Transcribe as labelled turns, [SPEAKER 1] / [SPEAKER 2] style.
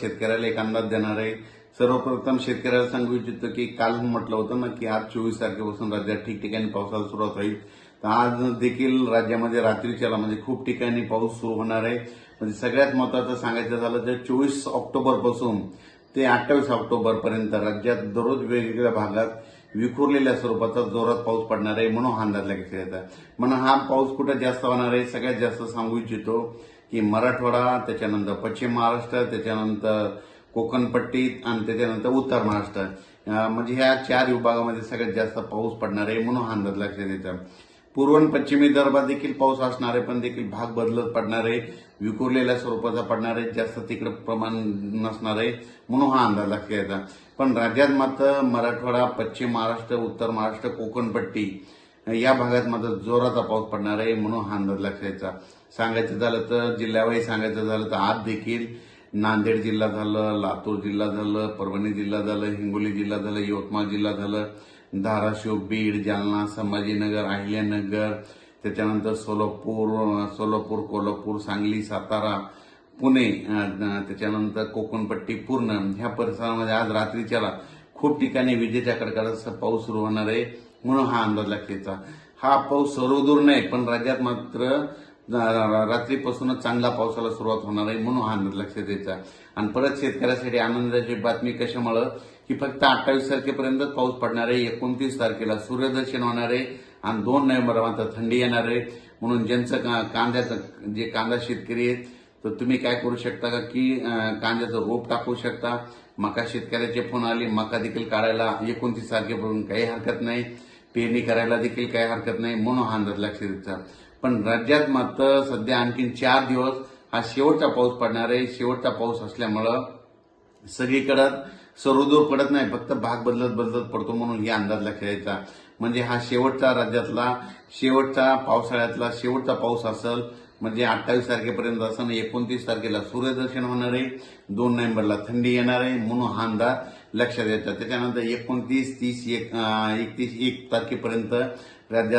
[SPEAKER 1] शेतकऱ्याला एक अंदाज देणार आहे। सर्वप्रथम शेतकऱ्याला सांगू इच्छितो की काल म्हटलं होतं ना की आज 24 तारखेपासून राज्यात ठिकठिकाणी पावसाला सुरुवात होईल, तर आज देखील राज्यामध्ये रात्रीच्या म्हणजे खूप ठिकाणी पाऊस सुरू होणार आहे। म्हणजे सगळ्यात महत्त्वाचं सांगायचं झालं तर 24 ऑक्टोबरपासून ते 28 ऑक्टोबर पर्यंत राज्यात दररोज वेगवेगळ्या भागात विखुरलेल्या स्वरूपाचा जोरात पाऊस पडणार आहे, म्हणून हा अंदाज लागण्यात येतात। म्हणून हा पाऊस कुठे जास्त होणार आहे, सगळ्यात जास्त सांगू इच्छितो की मराठवाडा, त्याच्यानंतर पश्चिम महाराष्ट्र, त्याच्यानंतर कोकणपट्टी आणि त्याच्यानंतर उत्तर महाराष्ट्र, म्हणजे ह्या 4 विभागामध्ये सगळ्यात जास्त पाऊस पडणार आहे, म्हणून हा अंदाज लक्षात येतो। पूर्व आणि पश्चिमी विदर्भात देखील पाऊस असणार आहे, पण देखील भाग बदलत पडणार आहे, विखुरलेल्या स्वरूपाचा पडणार आहे, जास्त तिकडे प्रमाण नसणार आहे, म्हणून हा अंदाज लक्षात येतो। पण राज्यात मात्र मराठवाडा, पश्चिम महाराष्ट्र, उत्तर महाराष्ट्र, कोकणपट्टी या भागात मात्र जोराचा पाऊस पडणार आहे, म्हणून हा अंदाज लक्षात यायचा। सांगायचं झालं तर जिल्ह्यावाईज सांगायचं झालं तर आज देखील नांदेड जिल्हा झालं, लातूर जिल्हा झालं, परभणी जिल्हा झालं, हिंगोली जिल्हा झालं, यवतमाळ जिल्हा झालं, धाराशिव, बीड, जालना, संभाजीनगर, अहिल्यानगर, त्याच्यानंतर सोलापूर, कोल्हापूर, सांगली, सातारा, पुणे, त्याच्यानंतर कोकणपट्टी पूर्ण ह्या परिसरामध्ये आज रात्रीच्याला खूप ठिकाणी विजेच्या कडकडाटासह पाऊस सुरू होणार आहे, म्हणून हा अंदाज लागतेचा। हा पाऊस सर्वदूर नाही, पण राज्यात मात्र रात्रीपासूनच चांगला पावसाला सुरुवात होणार आहे, म्हणून हा अंदाज लक्षात यायचा। आणि परत शेतकऱ्यासाठी आनंदाची बातमी कशामुळे की फक्त 28 तारखेपर्यंत पाऊस पडणार आहे, 29 तारखेला सूर्यदर्शन होणार आहे आणि 2 नोव्हेंबर मात्र थंडी येणार आहे। म्हणून ज्यांचं कांद्याचं जे कांदा शेतकरी आहेत तर तुम्ही काय करू शकता का की कांद्याचं रोप टाकू शकता। मका शेतकऱ्याचे फोन आले, मका देखील काढायला 29 तारखेपर्यंत काही हरकत नाही, पेरणी करायला देखील काही हरकत नाही, म्हणून हा अंदाज लक्षात द्यायचा। पण राज्यात मात्र सध्या आणखी 4 दिवस हा शेवटचा पाऊस पडणार आहे। शेवटचा पाऊस असल्यामुळं सगळीकडे सर्वदूर पडत नाही, फक्त भाग बदलत पडतो, म्हणून हा अंदाज लक्षात यायचा। म्हणजे हा शेवटचा राज्यातला शेवटचा पावसाळ्यातला शेवटचा पाऊस असेल, म्हणजे 28 तारखेपर्यंत असं 29 तारखेला सूर्यदर्शन होणार आहे, 2 नोव्हेंबरला थंडी येणार आहे, म्हणून हा अंदाज लक्षात यायचा। त्याच्यानंतर 29, 30, 31 तारखेपर्यंत राज्यात